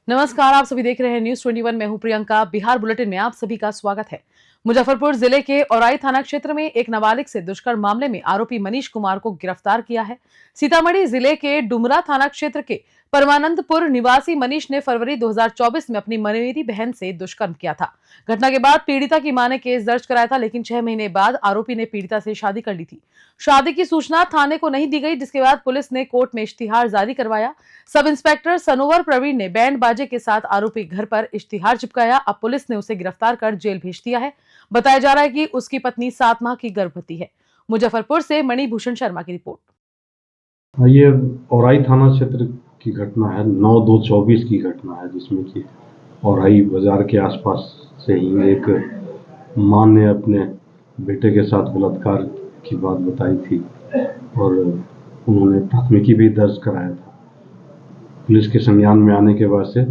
नमस्कार, आप सभी देख रहे हैं न्यूज 21। मैं हूं प्रियंका। बिहार बुलेटिन में आप सभी का स्वागत है। मुजफ्फरपुर जिले के औराई थाना क्षेत्र में एक नाबालिग से दुष्कर्म मामले में आरोपी मनीष कुमार को गिरफ्तार किया है। सीतामढ़ी जिले के डुमरा थाना क्षेत्र के परमानंदपुर निवासी मनीष ने फरवरी 2024 में अपनी मनेरी बहन से दुष्कर्म किया था। घटना के बाद पीड़िता की मां ने केस दर्ज कराया था, लेकिन 6 महीने बाद आरोपी ने पीड़िता से शादी कर ली थी। शादी की सूचना थाने को नहीं दी गई, जिसके बाद पुलिस ने कोर्ट में इश्तिहार जारी करवाया। सब इंस्पेक्टर सनोवर प्रवीण ने बैंड बाजे के साथ आरोपी घर पर इश्तिहार चिपकाया। अब पुलिस ने उसे गिरफ्तार कर जेल भेज दिया है। बताया जा रहा है कि उसकी पत्नी 7 माह की गर्भवती है। मुजफ्फरपुर से मणिभूषण शर्मा की रिपोर्ट। ये औराई थाना क्षेत्र की घटना है, 9/2/24 की घटना है, जिसमें कि औराई बाजार के आसपास से ही एक मां ने अपने बेटे के साथ बलात्कार की बात बताई थी और उन्होंने प्राथमिकी भी दर्ज कराया था। पुलिस के संज्ञान में आने के बाद से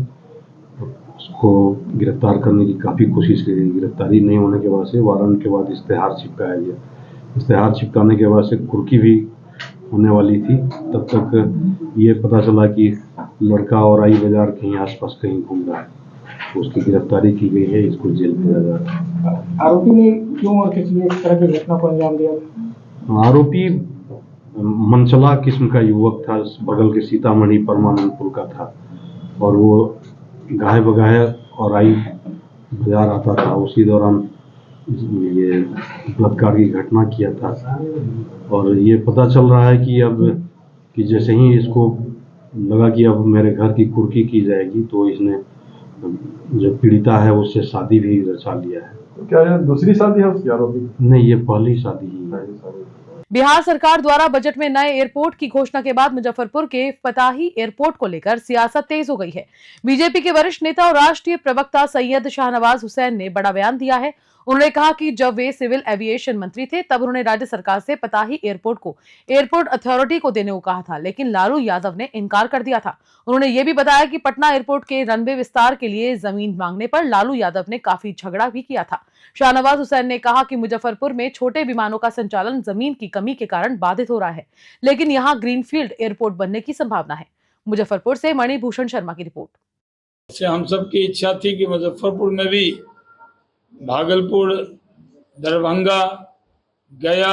उसको गिरफ्तार करने की काफ़ी कोशिश की गई। गिरफ्तारी नहीं होने के बाद से वारंट के बाद इश्तिहार चिपकाया गया। इश्तिहार चिपकाने के बाद से कुर्की भी होने वाली थी। तब तक ये पता चला कि लड़का औराई बाजार के आसपास कहीं घूम रहा है, तो उसकी गिरफ्तारी की गई है। इसको जेल भेजा जा रहा है। आरोपी ने क्यों और किस लिए इस तरह की घटना को अंजाम दिया? आरोपी मनचला किस्म का युवक था, बगल के सीतामढ़ी परमानंदपुर का था और वो गाहे बगाहे औराई बाजार आता था। उसी दौरान ये बलात्कार की घटना किया था और ये पता चल रहा है कि जैसे ही इसको लगा कि अब मेरे घर की कुर्की की जाएगी, तो इसने जो पीड़िता है उससे शादी भी रचा लिया है। तो क्या यह दूसरी शादी है उसकी आरोपी? नहीं, ये पहली शादी ही है। बिहार सरकार द्वारा बजट में नए एयरपोर्ट की घोषणा के बाद मुजफ्फरपुर के फताही एयरपोर्ट को लेकर सियासत तेज हो गई है। बीजेपी के वरिष्ठ नेता और राष्ट्रीय प्रवक्ता सैयद शाहनवाज हुसैन ने बड़ा बयान दिया है। उन्होंने कहा कि जब वे सिविल एविएशन मंत्री थे, तब उन्होंने राज्य सरकार से फताही एयरपोर्ट को एयरपोर्ट अथॉरिटी को देने को कहा था, लेकिन लालू यादव ने इनकार कर दिया था। उन्होंने ये भी बताया कि पटना एयरपोर्ट के रनवे विस्तार के लिए जमीन मांगने पर लालू यादव ने काफी झगड़ा भी किया था। शाहनवाज हुसैन ने कहा कि मुजफ्फरपुर में छोटे विमानों का संचालन जमीन की कमी के कारण बाधित हो रहा है, लेकिन यहाँ ग्रीनफील्ड एयरपोर्ट बनने की संभावना है। मुजफ्फरपुर से मणिभूषण शर्मा की रिपोर्ट। हम सब की इच्छा थी कि मुजफ्फरपुर में भी भागलपुर, दरभंगा, गया,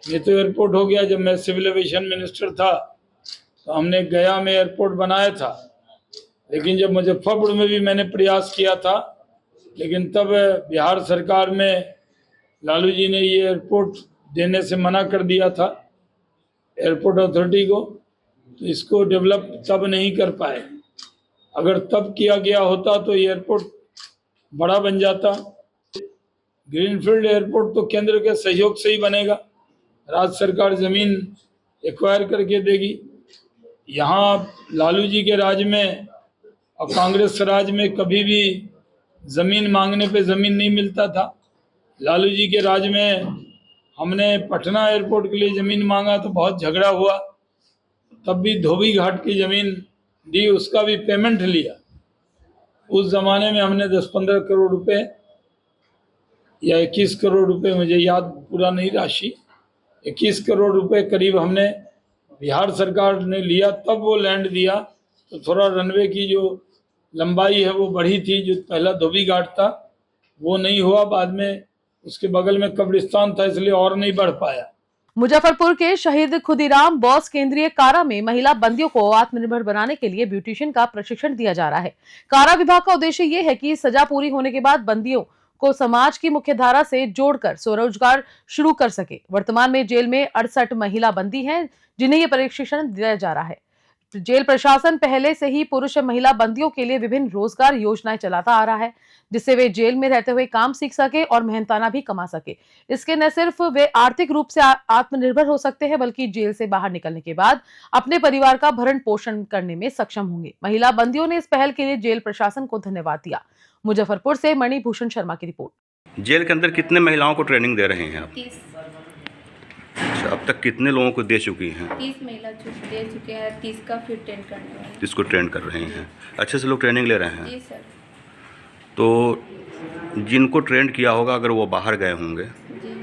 ये तो एयरपोर्ट हो गया। जब मैं सिविल एविएशन मिनिस्टर था तो हमने गया में एयरपोर्ट बनाया था, लेकिन जब मुजफ्फरपुर में भी मैंने प्रयास किया था, लेकिन तब बिहार सरकार में लालू जी ने ये एयरपोर्ट देने से मना कर दिया था एयरपोर्ट अथॉरिटी को, तो इसको डेवलप तब नहीं कर पाए। अगर तब किया गया होता तो एयरपोर्ट बड़ा बन जाता। ग्रीनफील्ड एयरपोर्ट तो केंद्र के सहयोग से ही बनेगा। राज्य सरकार जमीन एक्वायर करके देगी। यहाँ लालू जी के राज में और कांग्रेस राज में कभी भी जमीन मांगने पे जमीन नहीं मिलता था। लालू जी के राज में हमने पटना एयरपोर्ट के लिए जमीन मांगा तो बहुत झगड़ा हुआ, तब भी धोबी घाट की जमीन दी, उसका भी पेमेंट लिया। उस जमाने में हमने 10-15 करोड़ रुपए या 21 करोड़ रुपए, मुझे याद पूरा नहीं राशि, 21 करोड़ रुपए करीब हमने बिहार सरकार ने लिया। तब वो लैंड दिया तो थोड़ा रनवे की जो लंबाई है वो बढ़ी थी। जो पहला धोबी घाट था वो नहीं हुआ, बाद में उसके बगल में कब्रिस्तान था, इसलिए और नहीं बढ़ पाया। मुजफ्फरपुर के शहीद खुदीराम बोस केंद्रीय कारा में महिला बंदियों को आत्मनिर्भर बनाने के लिए ब्यूटिशियन का प्रशिक्षण दिया जा रहा है। कारा विभाग का उद्देश्य ये है कि सजा पूरी होने के बाद बंदियों को समाज की मुख्य धारा से जोड़कर स्वरोजगार शुरू कर सके। वर्तमान में जेल में 68 महिला बंदी हैं, जिन्हें ये प्रशिक्षण दिया जा रहा है। जेल प्रशासन पहले से ही पुरुष और महिला बंदियों के लिए विभिन्न रोजगार योजनाएं चलाता आ रहा है, जिससे वे जेल में रहते हुए काम सीख सके और मेहनताना भी कमा सके। इसके न सिर्फ वे आर्थिक रूप से आत्मनिर्भर हो सकते हैं, बल्कि जेल से बाहर निकलने के बाद अपने परिवार का भरण पोषण करने में सक्षम होंगे। महिला बंदियों ने इस पहल के लिए जेल प्रशासन को धन्यवाद दिया। मुजफ्फरपुर से मणिभूषण शर्मा की रिपोर्ट। जेल के अंदर कितने महिलाओं को ट्रेनिंग दे रहे हैं आप? 30। अच्छा, अब तक कितने लोगों को दे चुकी हैं? 30 महिला दे चुके हैं, 30 का फिर ट्रेन करने वाले। 30 को ट्रेन कर रहे हैं। अच्छे से लोग ट्रेनिंग ले रहे हैं? जी सर। तो जिनको ट्रेंड किया होगा, अगर वो बाहर गए होंगे जी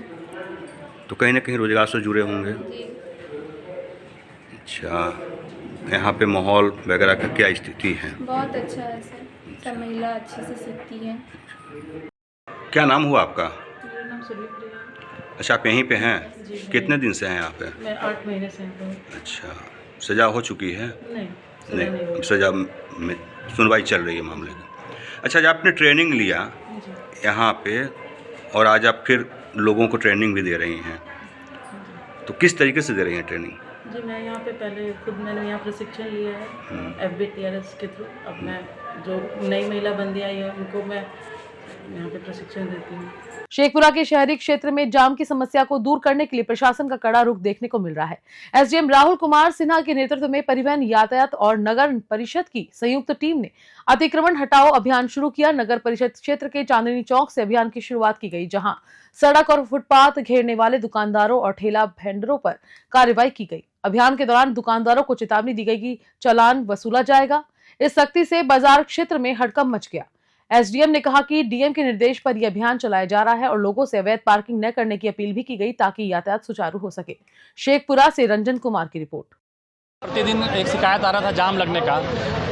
तो कहीं ना कहीं रोजगार से जुड़े होंगे। जी। अच्छा, यहाँ पे माहौल वगैरह का क्या स्थिति है? बहुत अच्छा है सर, सब महिला अच्छे से सीखती हैं। क्या नाम हुआ आपका? मेरा नाम सुनीप्रिया है। अच्छा, आप यहीं पे हैं? जी, मैं- कितने दिन से हैं यहाँ पे? मैं 8 महीने से यहाँ पे हूँ। अच्छा, सज़ा हो चुकी है? नहीं, सजा नहीं हुई। सज़ा में सुनवाई चल रही है मामले की। अच्छा, जब आपने ट्रेनिंग लिया जी, यहाँ पे और आज आप फिर लोगों को ट्रेनिंग भी दे रही हैं, तो किस तरीके से दे रही हैं ट्रेनिंग? जी मैं यहाँ पे पहले खुद मैंने यहाँ प्रशिक्षण लिया है FBTRS के थ्रू। अब मैं जो नई महिला बंदी आई है उनको मैं यहाँ पे प्रशिक्षण देती हूँ। शेखपुरा के शहरी क्षेत्र में जाम की समस्या को दूर करने के लिए प्रशासन का कड़ा रुख देखने को मिल रहा है। एसडीएम राहुल कुमार सिन्हा के नेतृत्व में परिवहन, यातायात और नगर परिषद की संयुक्त टीम ने अतिक्रमण हटाओ अभियान शुरू किया। नगर परिषद क्षेत्र के चांदनी चौक से अभियान की शुरुआत की गई, जहां सड़क और फुटपाथ घेरने वाले दुकानदारों और ठेला वेंडरों पर कार्रवाई की गई। अभियान के दौरान दुकानदारों को चेतावनी दी गई कि चालान वसूला जाएगा। इस सख्ती से बाजार क्षेत्र में हड़कंप मच गया। एसडीएम ने कहा कि डीएम के निर्देश पर यह अभियान चलाया जा रहा है और लोगों से अवैध पार्किंग न करने की अपील भी की गई ताकि यातायात सुचारू हो सके। शेखपुरा से रंजन कुमार की रिपोर्ट। प्रतिदिन एक शिकायत आ रहा था जाम लगने का,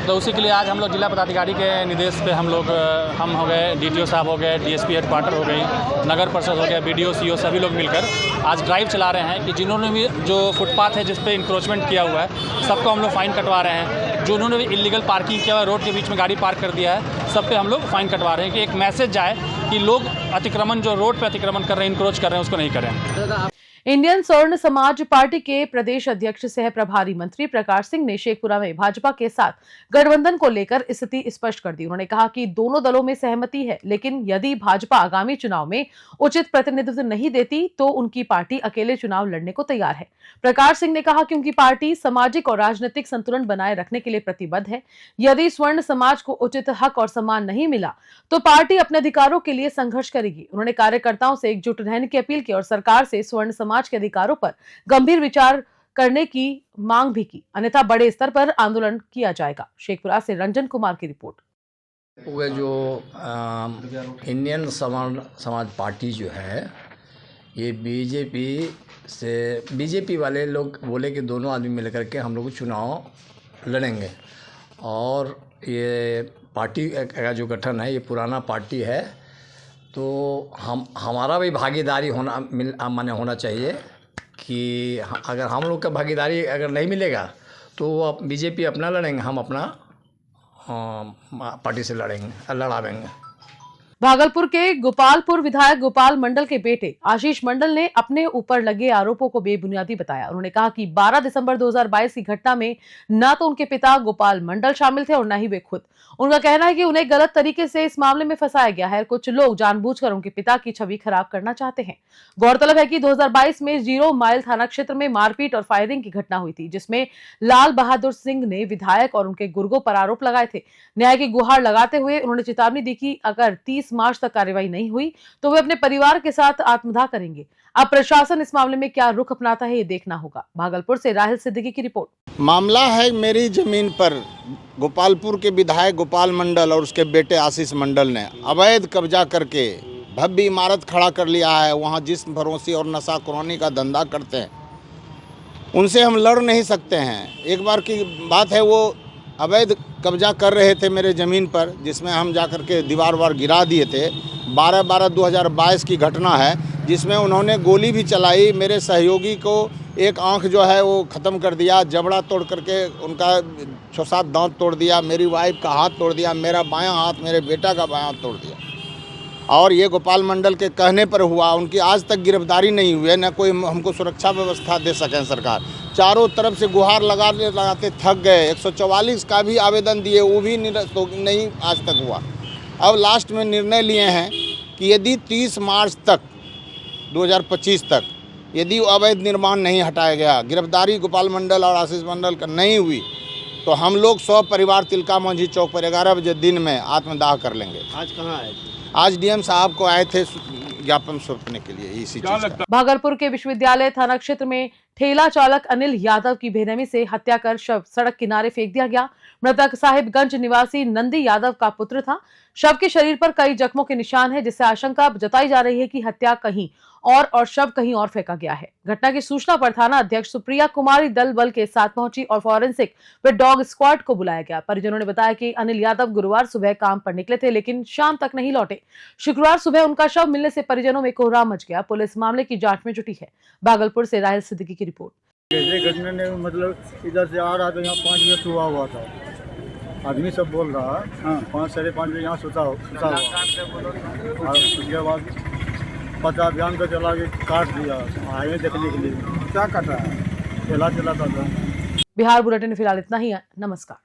तो उसी के लिए आज हम लोग जिला पदाधिकारी के निर्देश पे हम हो गए, डीटीओ साहब हो गए, डीएसपी हेडक्वार्टर हो गई, नगर परिषद हो गया, बीडीओ सीओ सभी लोग मिलकर आज ड्राइव चला रहे हैं कि जिन्होंने भी जो फुटपाथ है जिस पे इंक्रोचमेंट किया हुआ है सबको हम लोग फाइन कटवा रहे हैं। जो उन्होंने भी इलीगल पार्किंग किया हुआ, रोड के बीच में गाड़ी पार्क कर दिया है, सब पे हम लोग फाइन कटवा रहे हैं कि एक मैसेज जाए कि लोग अतिक्रमण जो रोड पे अतिक्रमण कर रहे हैं, इंक्रोच कर रहे हैं, उसको नहीं करें। इंडियन स्वर्ण समाज पार्टी के प्रदेश अध्यक्ष सह प्रभारी मंत्री प्रकाश सिंह ने शेखपुरा में भाजपा के साथ गठबंधन को लेकर स्थिति स्पष्ट कर दी। उन्होंने कहा कि दोनों दलों में सहमति है, लेकिन यदि भाजपा आगामी चुनाव में उचित प्रतिनिधित्व नहीं देती तो उनकी पार्टी अकेले चुनाव लड़ने को तैयार है। प्रकाश सिंह ने कहा कि उनकी पार्टी सामाजिक और राजनीतिक संतुलन बनाए रखने के लिए प्रतिबद्ध है। यदि स्वर्ण समाज को उचित हक और सम्मान नहीं मिला तो पार्टी अपने अधिकारों के लिए संघर्ष करेगी। उन्होंने कार्यकर्ताओं से एकजुट रहने की अपील की और सरकार से स्वर्ण समाज के अधिकारों पर गंभीर विचार करने की मांग भी की, अन्यथा बड़े स्तर पर आंदोलन किया जाएगा। शेखपुरा से रंजन कुमार की रिपोर्ट। वो जो इंडियन समाज पार्टी जो है ये बीजेपी वाले लोग बोले कि दोनों आदमी मिलकर के हम लोग चुनाव लड़ेंगे, और ये पार्टी का जो गठन है ये पुराना पार्टी है, तो हमारा भी भागीदारी होना चाहिए कि अगर हम लोग का भागीदारी अगर नहीं मिलेगा तो बीजेपी अपना लड़ेंगे, हम अपना पार्टी से लड़ावेंगे। भागलपुर के गोपालपुर विधायक गोपाल मंडल के बेटे आशीष मंडल ने अपने ऊपर लगे आरोपों को बेबुनियादी बताया। उन्होंने कहा कि 12 दिसंबर 2022 की घटना में न तो उनके पिता गोपाल मंडल शामिल थे और न ही वे खुद। उनका कहना है कि उन्हें गलत तरीके से इस मामले में फंसाया गया है। कुछ लोग जानबूझकर उनके पिता की छवि खराब करना चाहते हैं। गौरतलब है कि 2022 में 0 माइल थाना क्षेत्र में मारपीट और फायरिंग की घटना हुई थी, जिसमें लाल बहादुर सिंह ने विधायक और उनके गुर्गों पर आरोप लगाए थे। न्याय की गुहार लगाते हुए उन्होंने चेतावनी दी कि अगर 30 मार्च तक कार्रवाई नहीं हुई तो वे अपने परिवार के साथ आत्मदाह करेंगे। अब प्रशासन इस मामले में क्या रुख अपनाता है ये देखना होगा। भागलपुर से राहिल सिद्दीकी की रिपोर्ट। मामला है मेरी जमीन पर गोपालपुर के विधायक गोपाल मंडल और उसके बेटे आशीष मंडल ने अवैध कब्जा करके भव्य इमारत खड़ा कर लिया है। वहाँ जिस्म फरोशी और नशाखोरी का धंधा करते हैं, उनसे हम लड़ नहीं सकते हैं। एक बार की बात है, वो अवैध कब्जा कर रहे थे मेरे ज़मीन पर, जिसमें हम जाकर के दीवार वार गिरा दिए थे। 12/12/2022 की घटना है, जिसमें उन्होंने गोली भी चलाई। मेरे सहयोगी को एक आंख जो है वो ख़त्म कर दिया, जबड़ा तोड़ करके उनका 6-7 दांत तोड़ दिया, मेरी वाइफ का हाथ तोड़ दिया, मेरा बायां हाथ, मेरे बेटा का बायां हाथ तोड़ दिया। और ये गोपाल मंडल के कहने पर हुआ। उनकी आज तक गिरफ्तारी नहीं हुई है, न कोई हमको सुरक्षा व्यवस्था दे सकें सरकार। चारों तरफ से गुहार लगाते थक गए। 144 का भी आवेदन दिए, वो भी नहीं आज तक हुआ। अब लास्ट में निर्णय लिए हैं कि यदि 30 मार्च तक 2025 तक यदि अवैध निर्माण नहीं हटाया गया, गिरफ्तारी गोपाल मंडल और आशीष मंडल का नहीं हुई, तो हम लोग 100 परिवार तिलका मंझी चौक पर 11 बजे दिन में आत्मदाह कर लेंगे। आज कहाँ आए? आज डीएम साहब को आए थे ज्ञापन सौंपने के लिए इसी चीज का। भागलपुर के विश्वविद्यालय थाना क्षेत्र में ठेला चालक अनिल यादव की बेरहमी से हत्या कर शव सड़क किनारे फेंक दिया गया। मृतक साहिबगंज निवासी नंदी यादव का पुत्र था। शव के शरीर पर कई जख्मों के निशान हैं, जिससे आशंका जताई जा रही है कि हत्या कहीं और शव कहीं और फेंका गया है। घटना की सूचना पर थाना अध्यक्ष सुप्रिया कुमारी दल बल के साथ पहुंची और फॉरेंसिक व डॉग स्क्वाड को बुलाया गया। परिजनों ने बताया कि अनिल यादव गुरुवार सुबह काम पर निकले थे, लेकिन शाम तक नहीं लौटे। शुक्रवार सुबह उनका शव मिलने से परिजनों में कोहराम मच गया। पुलिस मामले की जांच में जुटी है। भागलपुर से राहिल सिद्दीकी की रिपोर्ट। घटना ने मतलब इधर से आ रहा था, यहाँ 5 बजे सुबह हुआ था। आदमी सब बोल रहा है 5 साढ़े 5 बजे यहाँ सुता हुआ और उसके बाद पता अभियान पे चला के काट दिया। आए देखने के लिए क्या काटा है, चला था। बिहार बुलेटिन फिलहाल इतना ही है। नमस्कार।